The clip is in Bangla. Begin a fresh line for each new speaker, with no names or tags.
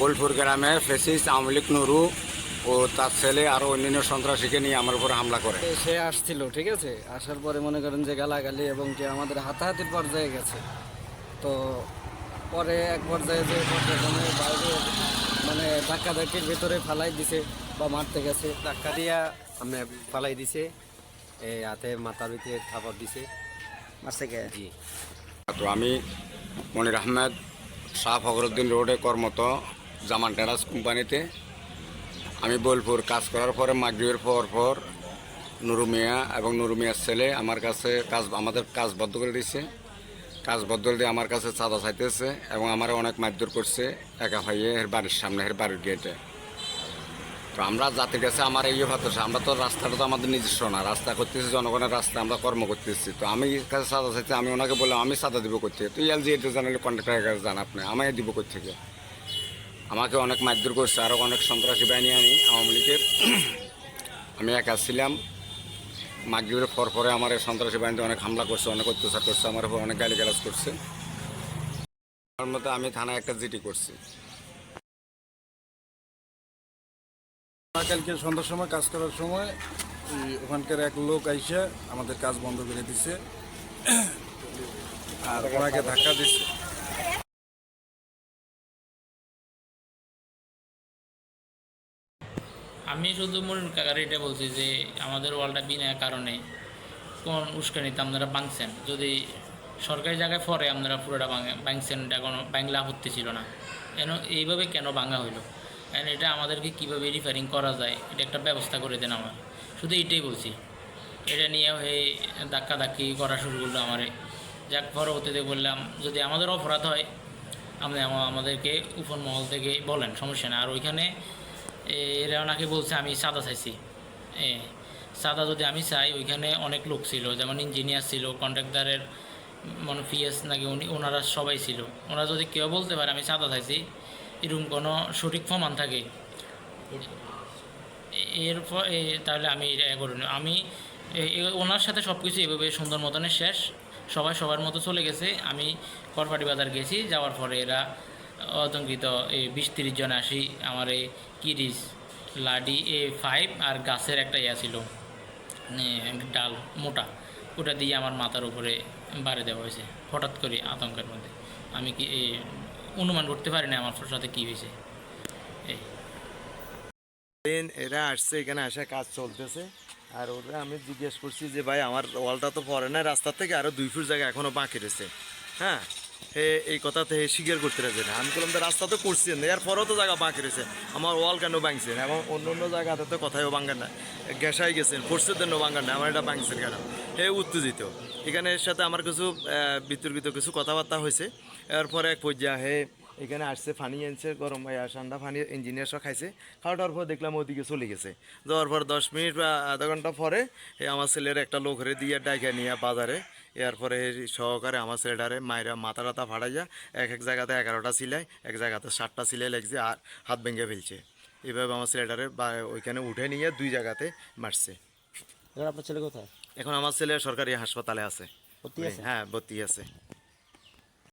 বোলপুর গ্রামে ফেসিস আওয়ামী লীগ নুরু ও তার ছেলে আরও অন্যান্য সন্ত্রাসীকে নিয়ে আমার উপর হামলা করে।
সে আসছিল, ঠিক আছে, আসার পরে মনে করেন যে গালাগালি এবং কি আমাদের হাতাহাতির পর্যায়ে গেছে। তো পরে এক পর্যায়ে যে পর্যায়ক্রমে বাইরে মানে ধাক্কাধাক্কির ভেতরে ফালাই দিছে বা মারতে গেছে।
ধাক্কা দিয়া আমি ফালাই দিছে, এই হাতে মাথার ভিতরে থাপড় দিছে।
মারছে কে?
জি।
তো আমি মনির আহমেদ, শাহ ফখরুদ্দিন রোডে কর্মরত জামান টেরাস কোম্পানিতে। আমি বোলপুর কাজ করার পরে মাগরিবের পর নুরু মিয়া এবং নুরু মিয়ার ছেলে আমার কাছে আমাদের কাজ বদ্ধ করে দিচ্ছে। কাজ বদ্ধ দিয়ে আমার কাছে চাঁদা চাইতেছে এবং আমার অনেক মারধর করছে একা ভাইয়ে এর বাড়ির সামনে, এর বাড়ির গেটে। তো আমরা যাতে গেছে আমার এই ভাবতেছে, আমরা তো রাস্তাটা তো আমাদের নিজস্ব না, রাস্তা করতেছি জনগণের রাস্তা, আমরা কর্ম করতেছি। তো আমি কাছে চাঁদা চাইতে আমি ওনাকে বললাম আমি চাঁদা দিব কোথেকে, তুই এলজি এটা জানালে কন্ট্রাক্টারের কাছে জান, আপনি আমায় দিব কোথেকে। আমাকে অনেক মারধর করছে, আরও অনেক সন্ত্রাসী বাহিনী আনি আওয়ামী লীগের। আমি একা ছিলাম। মাগরিবের পরে আমার এই সন্ত্রাসী বাহিনীতে অনেক হামলা করছে, অনেক অত্যাচার করছে, আমার উপর অনেক গালিগালাজ করছে। তার মধ্যে আমি থানায় একটা জিডি করছি।
কালকে সন্ধ্যার সময় কাজ করার সময় ওখানকার এক লোক আইসে আমাদের কাজ বন্ধ করে দিছে আর ওনাকে ধাক্কা দিচ্ছে।
আমি শুধু মনির কাকার এটা বলছি যে আমাদের ওয়ালটা বিনা কারণে কোন উস্কানিতে আপনারা ভাঙছেন, যদি সরকারি জায়গায় পরে আপনারা পুরোটা ভাঙছেন, এটা কোনো বাংলা আপত্তি ছিল না, এইভাবে কেন ভাঙা হইলো, এটা আমাদেরকে কীভাবে রিপেয়ারিং করা যায় এটা একটা ব্যবস্থা করে দেন আমার, শুধু এইটাই বলছি। এটা নিয়ে হয়ে ধাক্কাধাক্কি করা শুরু করলো আমারে। যাক, পরবর্তীতে বললাম যদি আমাদের অপরাধ হয় আপনি আমাদেরকে উপর মহল থেকে বলেন, সমস্যা না। আর ওইখানে এরা ওনাকে বলছে আমি চাঁদা চাইছি। চাঁদা যদি আমি চাই, ওইখানে অনেক লোক ছিল, যেমন ইঞ্জিনিয়ার ছিল, কন্ট্রাক্টরের মানে পিএস নাকি ওনারা সবাই ছিল। ওনারা যদি কেউ বলতে পারে আমি চাঁদা চাইছি, এরকম কোনো সঠিক প্রমাণ থাকে এরপর তাহলে আমি এটা করি না। আমি ওনার সাথে সব কিছু এভাবে সুন্দর মতনে শেষ, সবাই সবার মতো চলে গেছে। আমি করপাটি বাজার গেছি, যাওয়ার পরে এরা আতঙ্কিত এই 20-30 জন আসি আমার এই কিরিস লাডি A5 আর গাছের একটা ছিল ডাল মোটা, ওটা দিয়ে আমার মাথার উপরে বাড়ি দেওয়া হয়েছে হঠাৎ করে আতঙ্কের মধ্যে। আমি কি অনুমান করতে পারি না আমার সাথে কী হয়েছে।
এরা আসছে, এখানে আসা কাজ চলতেছে। আর ওরা আমি জিজ্ঞেস করছি যে ভাই আমার ওয়ালটা তো পরে না, রাস্তার থেকে আরও 2 ফুট জায়গা এখনও বাকি রয়েছে। হ্যাঁ, এই কথাতে স্বীকার করতে রয়েছে না। আমি বললাম তো রাস্তা তো করছেন, এর পরেও তো জায়গা বাকি রয়েছে, আমার ওয়াল কেন ভাঙছেন? এবং অন্য অন্য জায়গাতে তো কথাও ভাঙার না, গ্যাসাই গেছেন, ফোর্সের জন্য ভাঙার না, আমার এটা ভাঙছেন কেন? উত্তেজিত। এখানে এর সাথে আমার কিছু বিতর্কিত কিছু কথাবার্তা হয়েছে। এরপরে এক পর্যায়ে এখানে আসছে, পানি আনছে, গরম ঠান্ডা পানি ইঞ্জিনিয়ার সব খাইছে। খাওয়াটার পর দেখলাম ওদিকে চলে গেছে। যাওয়ার পর 10 মিনিট বা আধা ঘন্টা পরে আমার ছেলের একটা লোকের দিয়ে ডাইকা নিয়ে বাজারে, এরপরে সহকারে আমার ছেলেটারে মায়েরা মাথা টাথা ফাটাইয়া এক জায়গাতে 11টা সিলাই, এক জায়গাতে 7টা সিলাই লাগছে, আর হাত ভেঙে ফেলছে। এইভাবে আমার ছেলেটারে ওইখানে উঠে নিয়ে 2 জায়গাতে মারছে।
এখন আপনার ছেলে কোথায়?
এখন আমার ছেলে সরকারি হাসপাতালে আছে।
ভর্তি আছে?
হ্যাঁ, ভর্তি আছে।